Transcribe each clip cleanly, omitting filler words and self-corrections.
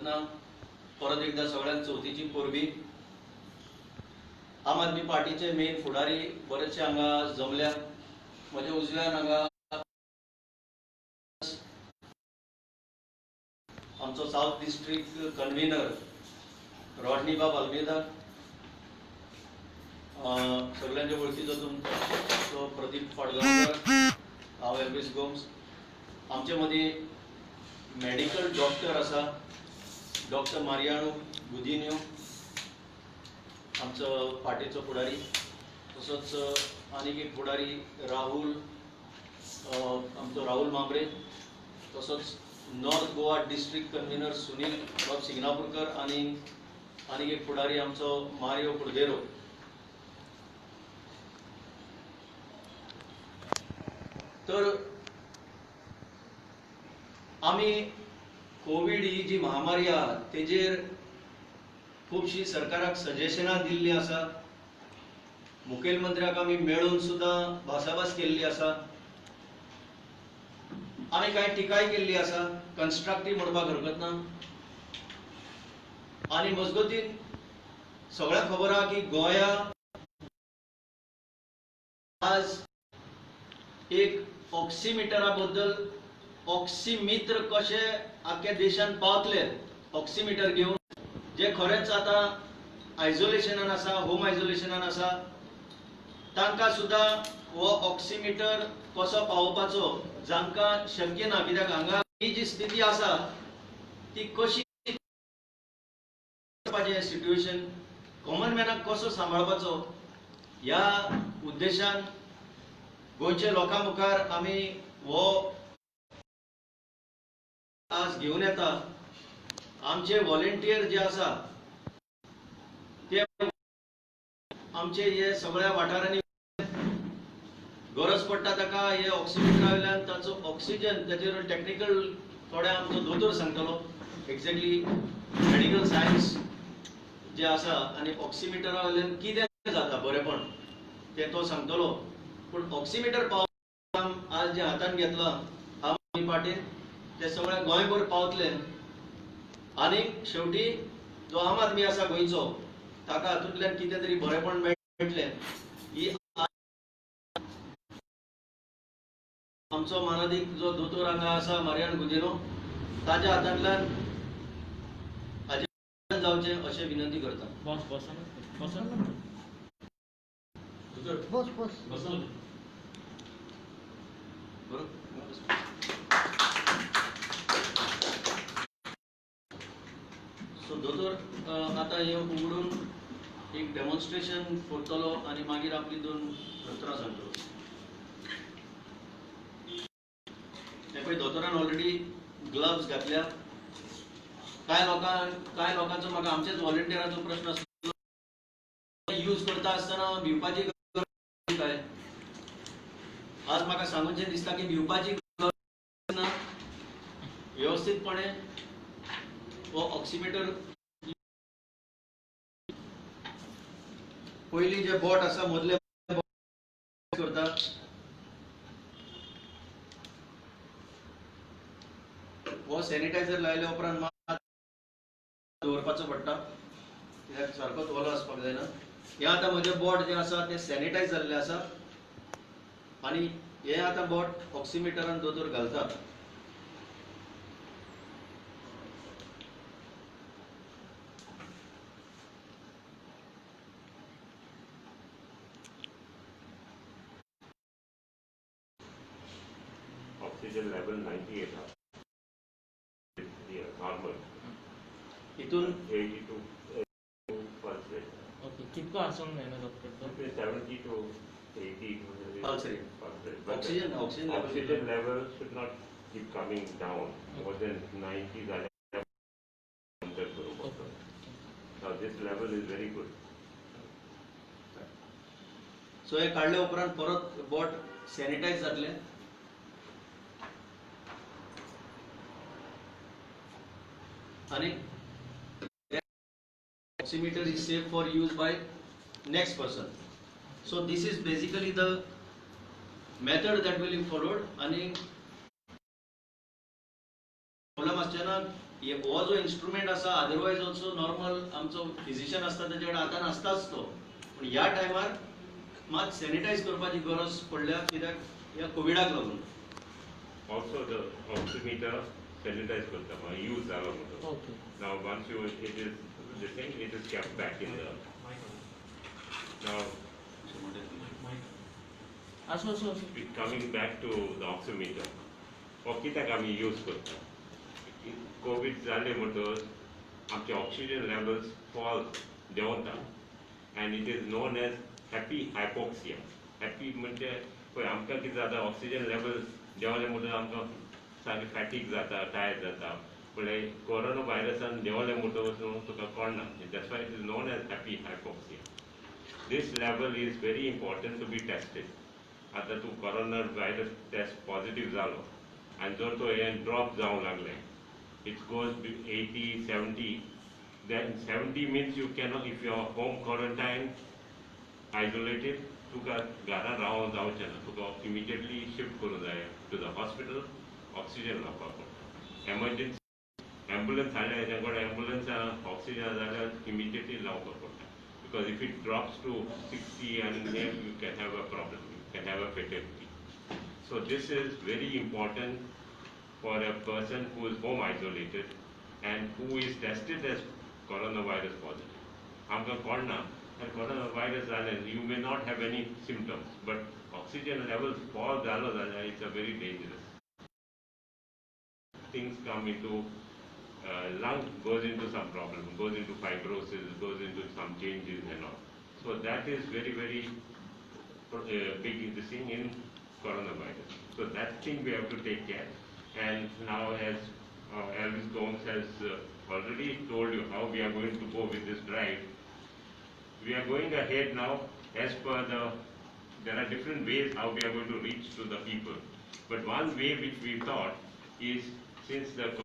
परत एकदा सगळ्यांक चवथीची पोरबी. आम आदमी पार्टीचे मेन फुडारी बरेचशे हांगा जमल्या. म्हज्या उजव्यान हांगा आमचो साउथ डिस्ट्रिक्ट कन्व्हेनर रॉडनी बाब अल्मेदा, सगळ्यांच्या वळखीचो तुमचो प्रदीप फाडगांवकर, हांव एल्विस गोम्स. आमचे मदीं मेडिकल डॉक्टर आसा डॉक्टर मारियानो गुदिन्यो, आमचो पार्टीचो फुडारी. तसोच आनीक एक फुडारी राहुल, आमचो राहुल मांबरे. तसोच north Goa district convener Sunil बाब सिंगनापूरकर आणि आनीक एक फुडारी आमचो मारियो कुर्देरो. तर आमी कोविड ही जी महामारी आहा तेजेर खूबशी सरकाराक सजेशनां दिल्ली आसा. मुखेलमंत्र्याक आमी मेळून सुद्धा भासाभास केल्ली आसा आनी कांय टिकाय केल्ली आसा. कन्स्ट्रक्टीव म्हणपाक हरकत ना. आनी मजगतीन सगळ्यांक खबर आहा की गोंया आज एक ऑक्सिमिटरा बद्दल ऑक्सिमित्र कशे आख्या देशान पावतले ऑक्सिमिटर घेवन, जे खरेंच आता आयसोलेशनान आसा, होम आयसोलेशनान आसा, तांकां सुद्धा हो ऑक्सिमिटर कसो पावोवपाचो जांकां शक्य ना. कित्याक हांगा ही जी स्थिती आसा ती कशी सिट्युएशन कॉमन मॅनाक कसो सांबाळपाचो ह्या उद्देशान गोंयच्या लोकां मुखार आमी हो आज घेवन येता. आमचे व्हॉलेंटियर जे आसा ते आमचे हे सगळ्या वाठारांनी गरज पडटा ताका हे ऑक्सिमिटरा वयल्यान ताचो ऑक्सिजन ताचेर टेक्निकल थोडे आमचो दोतोर सांगतलो एक्झॅक्टली मेडिकल सायन्स जे आसा आनी ऑक्सिमिटरा वयल्यान कितें जाता बरेपण ते तो सांगतलो. पूण ऑक्सिमिटर पावप आज जे हातान घेतला आम आदमी पार्टीन ते सगळे गोंयभर पावतले. आनी शेवटी जो आम आदमी आसा गोंयचो ताका हातूंतल्यान कितें तरी बरेपण मेळटलें ही आमचो मानादीक जो दोतोर हांगा आसा मारियानो गुदिन्यो ताच्या हातांतल्यान जावचे अशें विनंती करता. सो दोतोर आता हे उगडून एक डेमॉन्स्ट्रेशन करतलो आणि मागीर आपली दोन उतरां सांगतलो. हे पळय दोतोरान ऑलरेडी ग्लव्स घातल्या. कांय लोकांचो म्हाका आमचेच व्हॉलंटियराचो प्रश्न आसलो, यूज करता आसतना भिवपाची गरज काय. आज म्हाका सांगूचें दिसता की भिवपाची गरज ना. व्यवस्थितपणे हो ऑक्सिमिटर पयली जे बोट आसा मदले करता हो सॅनिटायझर लायल्या उपरांत मात दवरपाचो पडटा कित्याक सारकोच ओलो आसपाक जायना. हे आतां म्हजे बोट जे आसा ते सॅनिटायज जाल्ले आसा आनी हे आतां बोट ऑक्सिमिटरान दोतोर घालता. Oxygen level 98 normal. इथून 82 pulse rate. Okay, कितको आसूंक जायना doctor? 70 to 80 pulse rate. But oxygen level should not keep coming down more than 90 Now this level is very good. सो हे काढल्या उपरांत परत बोट सॅनिटायज जातले. आणि oximeter is safe for use by next person. So this is basically the method that will be followed. आणि problem आसचेना हो जो instrument आसा otherwise also normal आमचो फिजिशियन असता तेजे कडेन आतां नासताच तो, पण ह्या टायमार मात सॅनिटायज करपाची गरज पडल्या कित्याक ह्या कोविडाक लागून. Also the oximeter sanitized करता use जाला म्हणतो. Okay. Now once you it is the thing it is kept back in the now असो असो असो. coming back to the oximeter. हो कित्याक आमी use करता? कोविड जाले म्हणटच आमचे ऑक्सिजन लेवल्स फॉल देंवता and it is known as happy hypoxia. Happy म्हणजे पळय आमकां कितें जाता ऑक्सिजन लेवल देंवले म्हणटच आमकां सारकें फॅटीक जाता, टायर्ड जाता. पण कोरोना व्हायरसान देंवले म्हणटच तुका कळना. That's why it is known as happy hypoxia. This level is very important to be tested. आता तूं कोरोना व्हायरस टेस्ट पॉझिटिव्ह जालो आनी जर तो हे ड्रॉप जावंक लागले it goes to 80, 70, then 70 means you cannot, if you are home quarantine, isolated, तुका घरा रावूंक जावचें ना, तुका immediately shift करूं जाय to the hospital, oxygen लावपाक पडटा. Emergency ambulance हाडल्या हेच्या कडेन ambulance oxygen जाल्यार immediately लावपाक पडटा. Because if it drops to 60 and then you can have a problem, you can have a fatality. So this is very important for a person who is home isolated and who is tested as coronavirus positive. आमकां कळना coronavirus जालें, you may not have any symptoms, but oxygen levels fall जालो जाल्यार it's a very dangerous. Things come into lung goes into some problem, goes into fibrosis, goes into some changes and all. So that is very big thing in coronavirus. So that thing we have to take care. And now as Elvis Gomes has already told you how we are going to go with this drive, we are going ahead now as per there are different ways how we are going to reach to the people. But one way which we thought is since the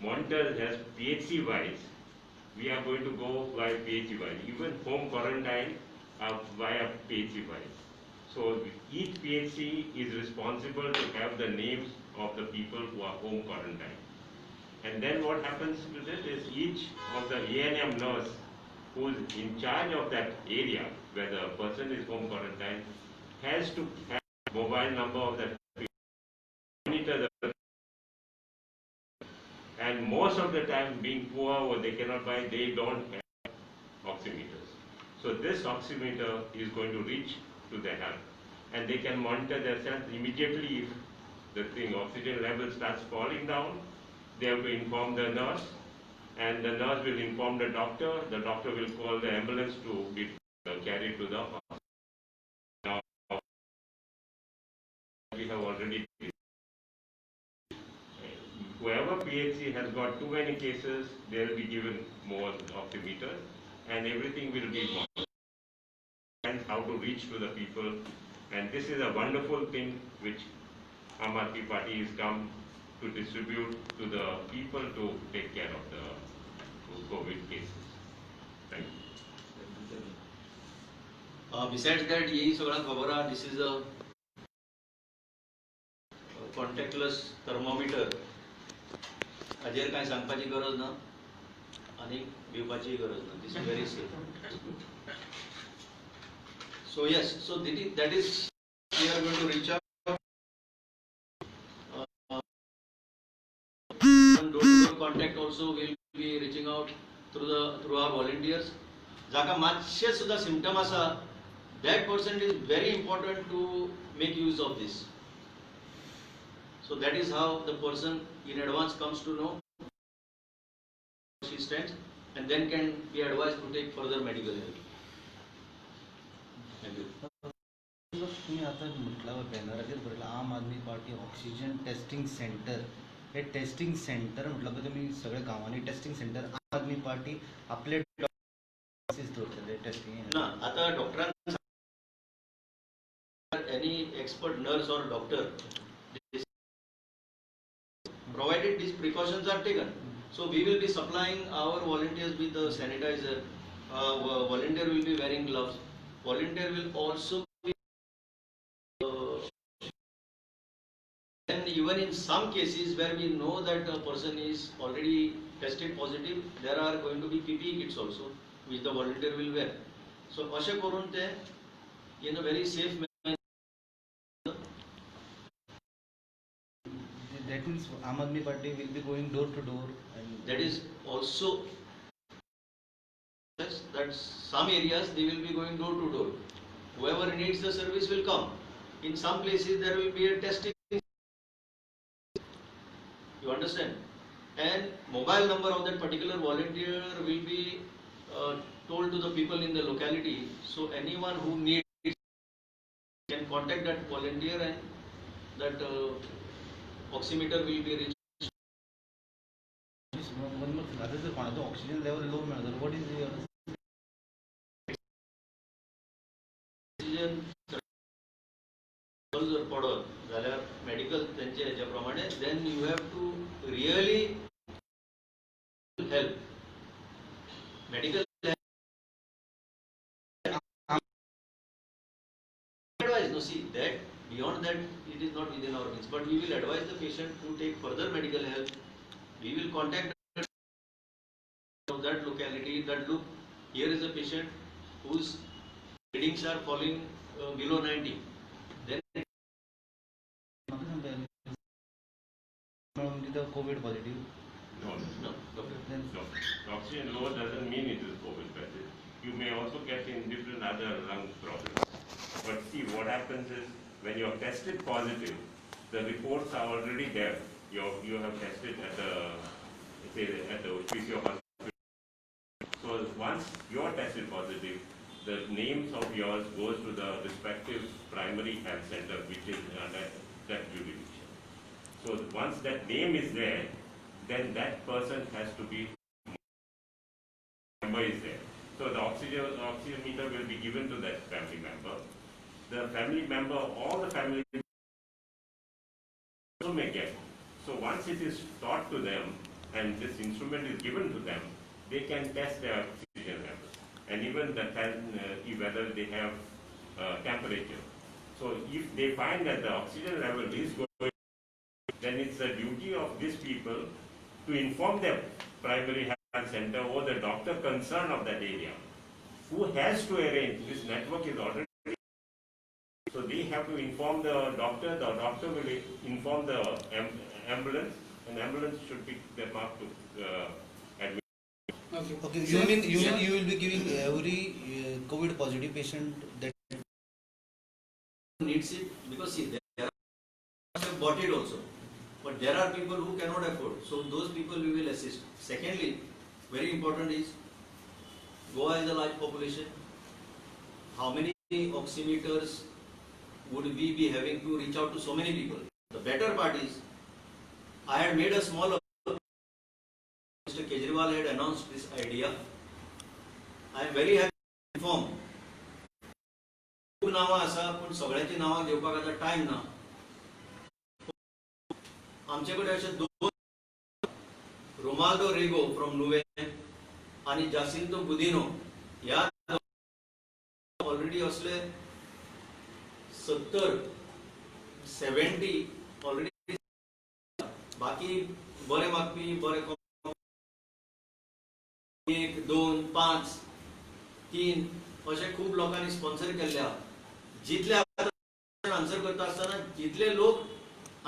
monitor has PHC wise, we are going to go by PHC wise, even home quarantine via PHC wise. So each PHC is responsible to have the names of the people who are home quarantine. And then what happens with it is each of the A&M nurse who is in charge of that area where the person is home quarantine has to have mobile number of that monitor the, and most of the time being poor or they cannot buy, they don't have oximeters. So this oximeter is going to reach to the help and they can monitor themselves immediately. If the thing oxygen level starts falling down, they have to inform the nurse and the nurse will inform the doctor will call the ambulance to be carried to the hospital. Now we have already whoever PHC has got too many cases, they will be given more oximeters and everything will be monitored. And how to reach to the people, and this is a wonderful thing which Aam Aadmi Party has come to distribute to the people to take care of the COVID cases. Thank you. Besides that, यही सगळा खबर आहा, this is a contactless thermometer. हाजेर कांय सांगपाची गरज ना आनी भिवपाची गरज ना. This is very safe. So yes, so that is we are going to reach out. Door-to-door contact also will be reaching out through our volunteers. Jaka matche suda symptom asa, that person is very important to make use of this. So that is how the person in advance comes to know she stands and then can be advised to take further medical help. Thank you. तुम्ही आता म्हटलं बॅनराचेर बरयला आम आदमी party oxygen testing centre. हे testing centre म्हटलं की तुम्ही सगळ्या गावांनी टेस्टिंग सेंटर आम आदमी पार्टी आपले दवरतले टेस्टिंग ना. आता डॉक्टरांना any expert nurse or doctor, provided these precautions are taken. So we will be supplying our volunteers with the sanitizer. Volunteer will be wearing gloves. Volunteer will also be then even in some cases where we know that a person is already tested positive, there are going to be PPE kits also, which the volunteer will wear. So अशें करून ते in a very safe manner. That means Aam Aadmi Party will be going door to door and That is also that some areas they will be going door to door. Whoever needs the service will come. In some places there will be a testing. You understand? And mobile number of that particular volunteer will be told to the people in the locality. So anyone who needs can contact that volunteer and that oximeter will be reached. one more thing, other कोणाचो oxygen level low मेळटा what is your Oxygen जर पडत जाल्यार medical त्यांचे हेच्या प्रमाणे then you have to really help. Medical advice, no, see that beyond that it is not within our means, but we will advise the patient to take further medical help. We will contact that locality that look, here is a patient whose readings are falling below 90. Then Covid positive No, no, okay. no. Oxygen low doesn't mean it is COVID positive. You may also get in different other lung problems. But see, what happens is when you are tested positive, the reports are already there. You have tested at the physio hospital. So once you are tested positive, the names of yours goes to the respective primary health center, which is under that jurisdiction. So once that name is there, then that person has to be member is there. So the oxygen meter will be given to that family member. The family member, all the family also may get. So once it is taught to them and this instrument is given to them, they can test their oxygen levels and even whether they have temperature. So if they find that the oxygen level is going, then it's the duty of these people to inform their primary health center or the doctor concerned of that area, who has to arrange. This network is already, so they have to inform the doctor will inform the ambulance, and ambulance should pick them up to admit. Okay, you will be giving every COVID positive patient that Needs it because see there are have bought it also, but there are people who cannot afford. So those people we will assist. Secondly, very important is Goa is a large population. How many oximeters would we be having to reach out to so many people? The better part is I had made a small. Mr. Kejriwal had announced this idea. I am very happy to inform. खूप नावां आसा पण सगळ्यांची नावां घेवपाक आतां time ना. आमचे कडेन अशे दोन रोमाल्डो रेगो फ्रॉम नुवे आणि जासिंतो गुदिनो ह्या ऑलरेडी असले 70 ऑलरेडी. बाकी बरे मागपी बरे 1, 2, 5, 3 अशे खूप लोकांनी स्पॉन्सर केल्ले आहा. जितले आन्सर करता आसतना जितले लोक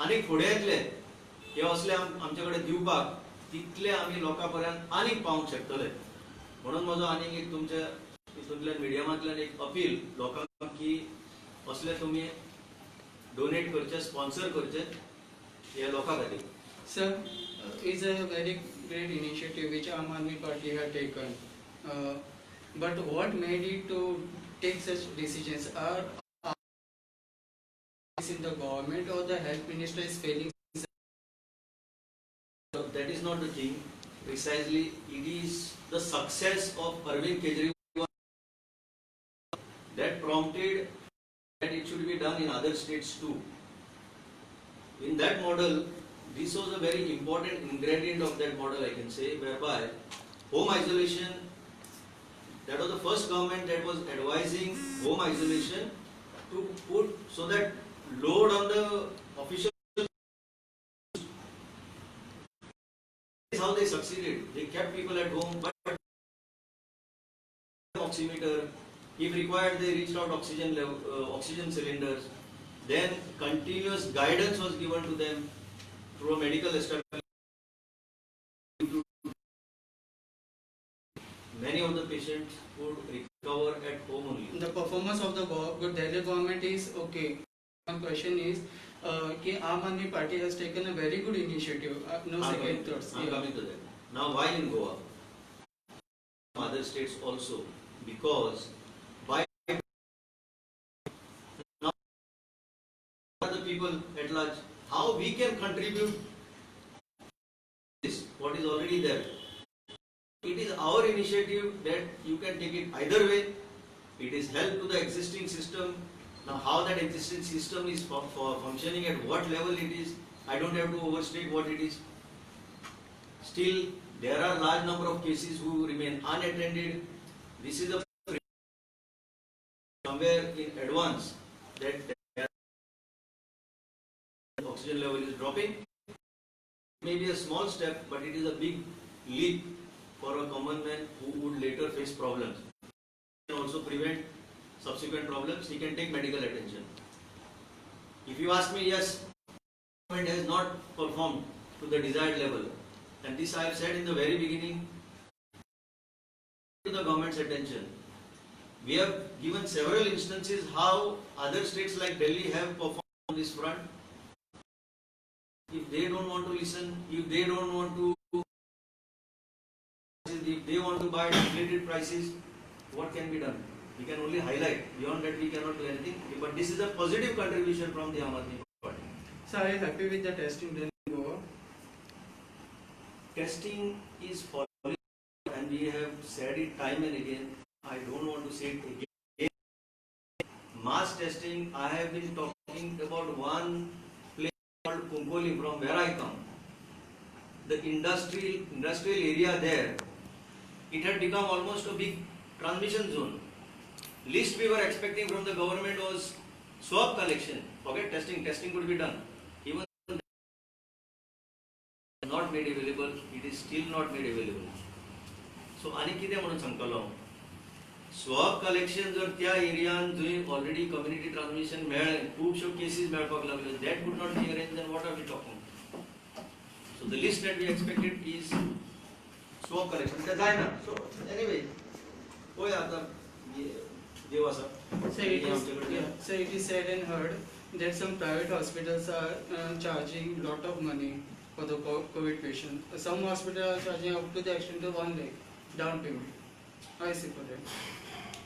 आनी फुडें येतले हे असले आमचे कडेन दिवपाक तितले आमी लोकां पर्यंत आनीक पावंक शकतले. म्हणून म्हजो आनीक एक तुमच्या हितूंतल्यान मिडियमांतल्यान एक अपील लोकांक की असले तुमी डोनेट करचे, स्पॉन्सर करचे हे लोकां खातीर. Sir, is a very great initiative which Aam Aadmi Party had taken. But what made it to take such decisions? Are in the government or the health minister is failing? That is not the thing. Precisely, it is the success of Arvind Kejriwal that prompted that it should be done in other states too. In that model, this was a very important ingredient of that model, I can say, whereby home isolation, that was the first government that was advising home isolation to put so that load on the official how they succeeded. They kept people at home, but oximeter. If required, they reached out oxygen cylinders. Then continuous guidance was given to them through a medical establishment. Many of the patients would recover at home only. The performance of the Delhi government is okay. One question is, कि Aam Aadmi Party has taken a very good initiative. No second thoughts. I'm coming to that. Now, why in Goa? Other states also, because by now the people at large, how we can contribute this, what is already there. It is our initiative that you can take it either way. It is help to the existing system. Now, how that existing system is for functioning, at what level it is, I don't have to overstate what it is. Still, there are large number of cases who remain unattended. This is a somewhere in advance that oxygen level is dropping. Maybe a small step, but it is a big leap for a common man who would later face problems. He can also prevent subsequent problems. He can take medical attention. If you ask me, yes, government has not performed to the desired level, and this I have said in the very beginning to the government's attention. We have given several instances how other states like Delhi have performed on this front. If they don't want to listen, if they don't want to, if they want to buy inflated prices, what can be done? We can only highlight. Beyond that, we cannot do anything. But this is a positive contribution from the Aam Aadmi Party. So are you happy with the testing done in Goa? Testing is following, and we have said it time and again. I don't want to say it again. Mass testing, I have been talking about one place called Kunkoli, from where I come. The industrial area there, it had become almost a big transmission zone. Least we were expecting from the government was swab collection. Forget testing, testing could be done. Even not made available, it is still not made available. So आनी कितें म्हणून सांगतलो swab collection जर त्या एरियान जंय already community transmission मेळ्ळें खूबश्यो केसीस मेळपाक लागल्यो that could not be arrange then what are we talking so the list that we expected is swab collection ते जायना सो एनीवे पळय आतां देव आसा So it is said and heard that some private hospitals are charging lot of money for the COVID patient. Some hospitals are charging up to the extent of 1 lakh down payment. How is it for that?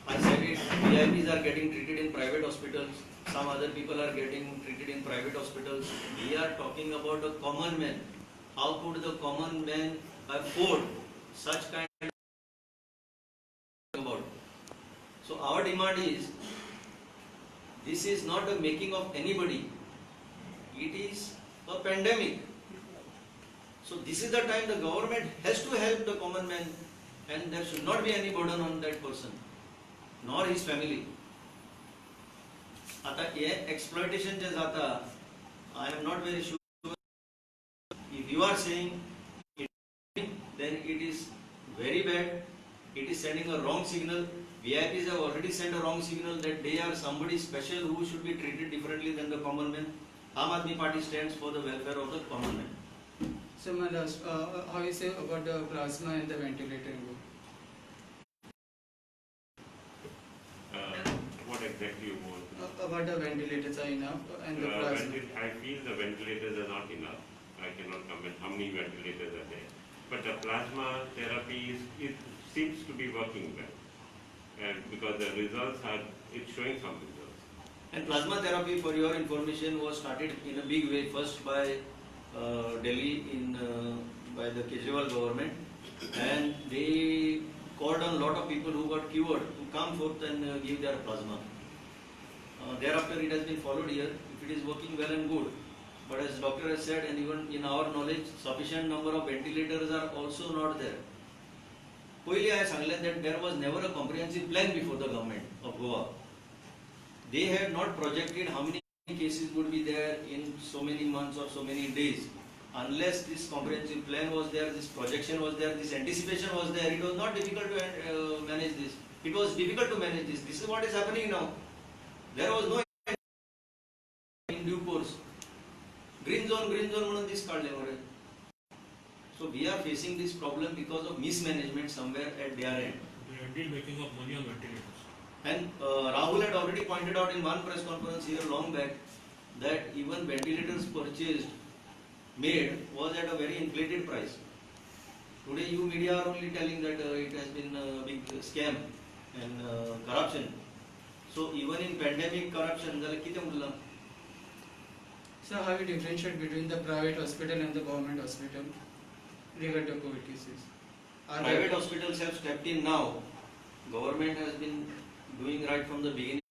I said it, VIPs are getting treated in private hospitals, some other people are getting treated in private hospitals. We are talking about a common man. How could the common man afford such kind of about? So our demand is, this is not the making of anybody. It is a pandemic. So this is the time the government has to help the common man, and there should not be any burden on that person, nor his family. आता हे exploitation जे जाता, I am not very sure. If you are saying it, then it is very bad. It is sending a wrong signal. VIPs have already sent a wrong signal that they are somebody special who should be treated differently than the common man. Aam Aadmi Party stands for the welfare of the common man. So my last, how you say about the plasma and the ventilator in Goa? What exactly you want? About the ventilators are enough and the plasma. I feel the ventilators are not enough. I cannot comment how many ventilators are there. But the plasma therapy it seems to be working well. And because the results are, it's showing some results. And plasma therapy, for your information, was started in a big way first by Delhi by the Kejriwal government, and they called on a lot of people who got cured to come forth and give their plasma. Thereafter it has been followed here. If it is working well and good, but as doctor has said, and even in our knowledge, sufficient number of ventilators are also not there. पहिली I सांगलें that there was never a comprehensive plan before the government of Goa. They had not projected how many cases would be there in so many months or so many days. unless this comprehensive plan was there, this projection was there, this anticipation was there, it was not difficult to manage this. It was difficult to manage this. This is what is happening now. There was no in due course. Green zone म्हणून this काढले बरे. So we are facing this problem because of mismanagement somewhere at their end. Indeed making up money on ventilators. And Rahul had already pointed out in one press conference here long back that even ventilators purchased, made, was at a very inflated price. Today you media are only telling that it has been a big scam and corruption. So even in pandemic corruption, झालं किती मुलं? So how you differentiate between the private hospital and the government hospital regarding the COVID cases? Are Private there- hospitals have stepped in now. Government has been doing right from the beginning.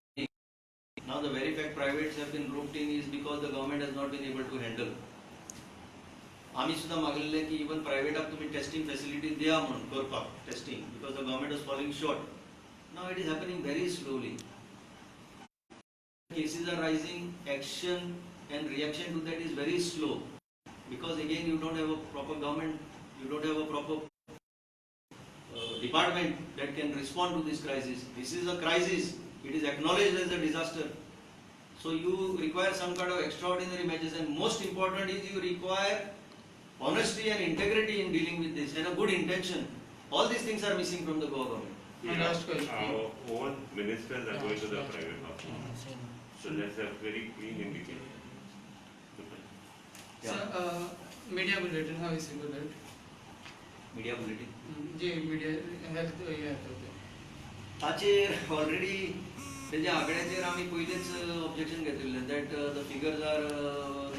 Now the very fact privates have been roped in is because the government has not been able to handle. आम्ही सुद्धा मागलेले की even प्रायव्हेटाक तुम्ही testing facility द्या म्हणून करपाक testing because the government is following short. Now it is happening very slowly. Cases are rising, action and reaction to that is very slow because again you don't have a proper government, you don't have a proper department that can respond to this crisis. This is a crisis, it is acknowledged as a disaster. So you require some kind of extraordinary measures, and most important is you require honesty and integrity in dealing with this and a good intention. All these things are missing from the government. My last question. Our own ministers are going to the private hospital. So that's a very clean indication. So media bulletin, how is it bulletin? Media bulletin. J media health हे होते. ताचेर already त्याच्या आकड्याचेर आम्ही पयलेच objection घेतलेले that the figures are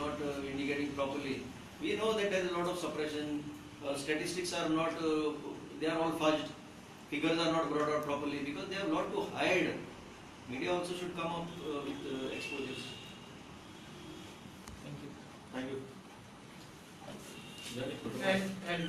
not indicating properly. We know that there is a lot of suppression. Statistics are not, they are all fudged. Figures are not brought out properly because they have a lot to hide. Media also should come up with exposures. Thank you. Thank you. And